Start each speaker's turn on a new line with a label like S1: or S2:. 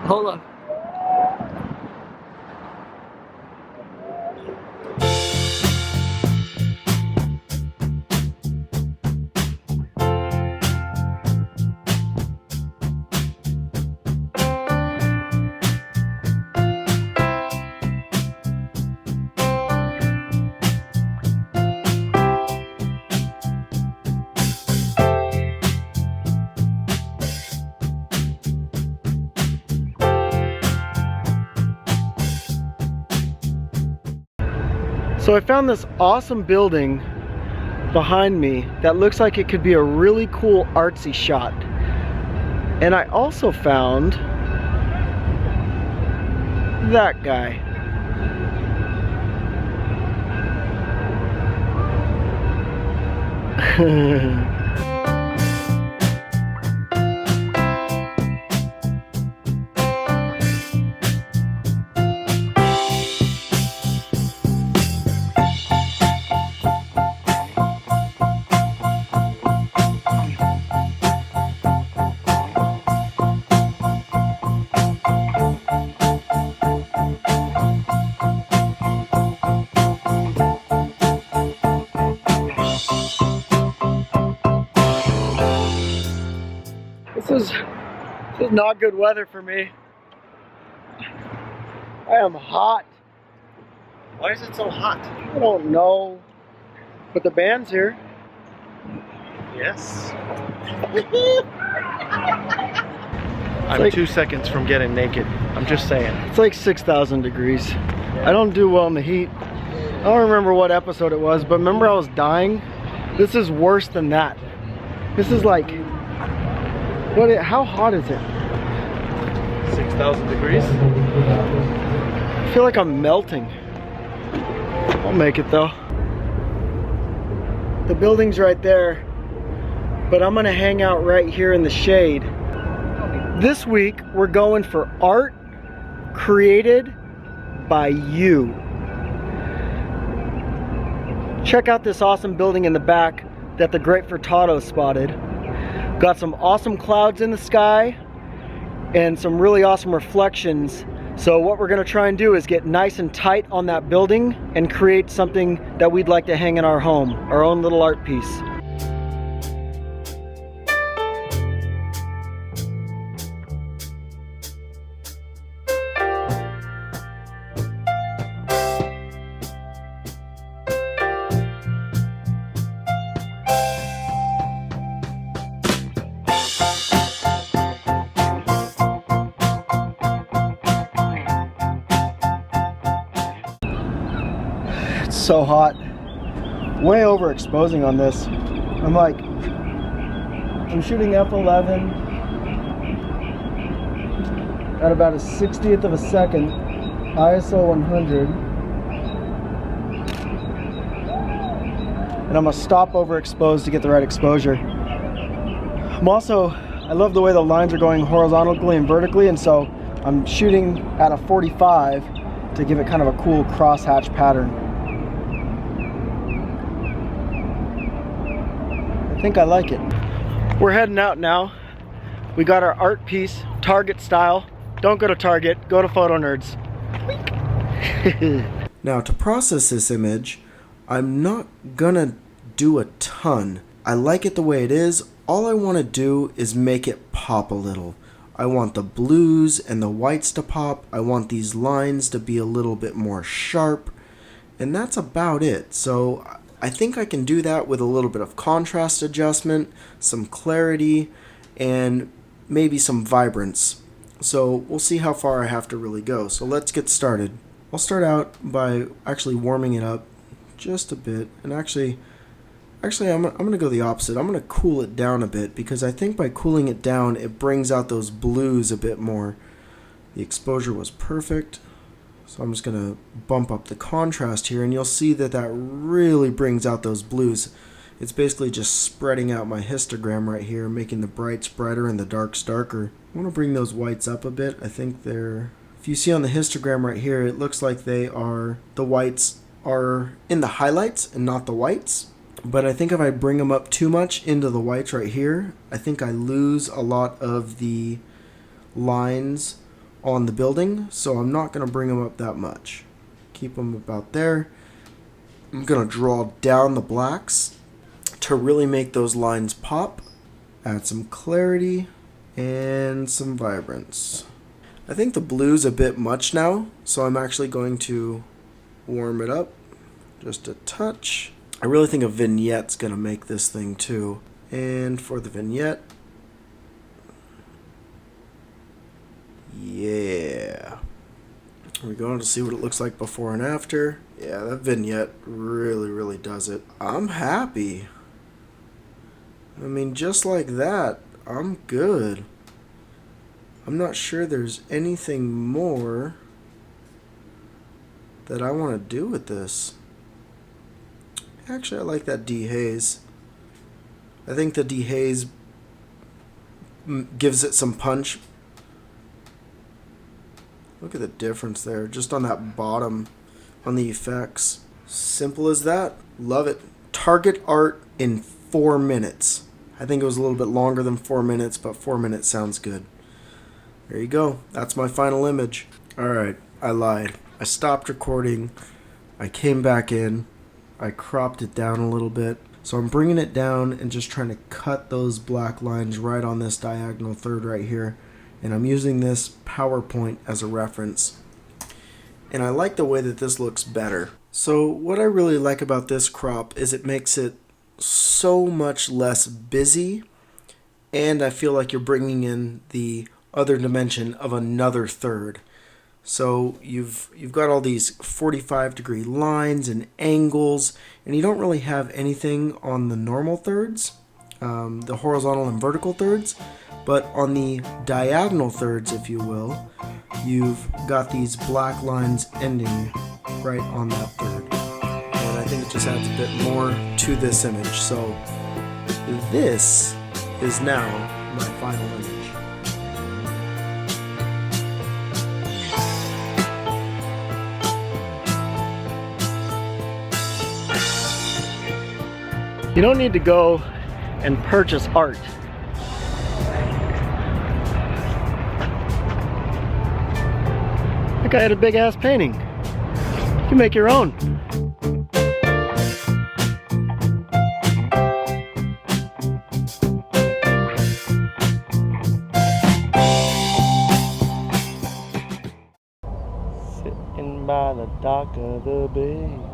S1: Hold on.
S2: So I found this awesome building behind me that looks like it could be a really cool artsy shot. And I also found that guy. This is not good weather for me. I am hot.
S3: Why is it so hot?
S2: I don't know. But the band's here.
S3: Yes.
S2: I'm
S3: I'm 2 seconds from getting naked. I'm just saying.
S2: It's like 6,000 degrees. I don't do well in the heat. I don't remember what episode it was, but remember I was dying? This is worse than that. This is like, how hot is it?
S3: 6,000 degrees?
S2: I feel like I'm melting. I'll make it though. The building's right there, but I'm gonna hang out right here in the shade. This week, we're going for art created by you. Check out this awesome building in the back that the great Furtado spotted. Got some awesome clouds in the sky and some really awesome reflections. So what we're gonna try and do is get nice and tight on that building and create something that we'd like to hang in our home, our own little art piece. So hot, way overexposing on this. I'm shooting f11 at about a 60th of a second, ISO 100, and I'm gonna stop overexposed to get the right exposure. I love the way the lines are going horizontally and vertically, and so I'm shooting at a 45 to give it kind of a cool crosshatch pattern. I think I like it. We're heading out now. We got our art piece, Target style. Don't go to Target, go to PhotoNerds.
S4: Now to process this image, I'm not gonna do a ton. I like it the way it is. All I want to do is make it pop a little. I want the blues and the whites to pop. I want these lines to be a little bit more sharp. And that's about it. So I think I can do that with a little bit of contrast adjustment, some clarity, and maybe some vibrance. So we'll see how far I have to really go. So let's get started. I'll start out by actually warming it up just a bit. And actually I'm going to go the opposite. I'm going to cool it down a bit because I think by cooling it down, it brings out those blues a bit more. The exposure was perfect. So I'm just going to bump up the contrast here, and you'll see that that really brings out those blues. It's basically just spreading out my histogram right here, making the brights brighter and the darks darker. I want to bring those whites up a bit. I think they're, if you see on the histogram right here, it looks like the whites are in the highlights and not the whites. But I think if I bring them up too much into the whites right here, I think I lose a lot of the lines on the building, so I'm not going to bring them up that much. Keep them about there. I'm going to draw down the blacks to really make those lines pop. Add some clarity and some vibrance. I think the blue's a bit much now, so I'm actually going to warm it up just a touch. I really think a vignette's going to make this thing too. And for the vignette, yeah. We're going to see what it looks like before and after. Yeah, that vignette really does it. I'm happy. I mean, just like that, I'm good. I'm not sure there's anything more that I want to do with this. Actually, I like that dehaze. I think the dehaze gives it some punch. Look at the difference there, just on that bottom, on the effects. Simple as that. Love it. Target art in 4 minutes. I think it was a little bit longer than 4 minutes, but 4 minutes sounds good. There you go. That's my final image. Alright, I lied. I stopped recording. I came back in. I cropped it down a little bit. So I'm bringing it down and just trying to cut those black lines right on this diagonal third right here. And I'm using this PowerPoint as a reference. And I like the way that this looks better. So what I really like about this crop is it makes it so much less busy. And I feel like you're bringing in the other dimension of another third. So you've got all these 45-degree lines and angles, and you don't really have anything on the normal thirds, the horizontal and vertical thirds, but on the diagonal thirds, if you will, you've got these black lines ending right on that third. And I think it just adds a bit more to this image. So this is now my final image.
S2: You don't need to go and purchase art. That guy had a big ass painting. You can make your own. Sitting by the dock of the bay.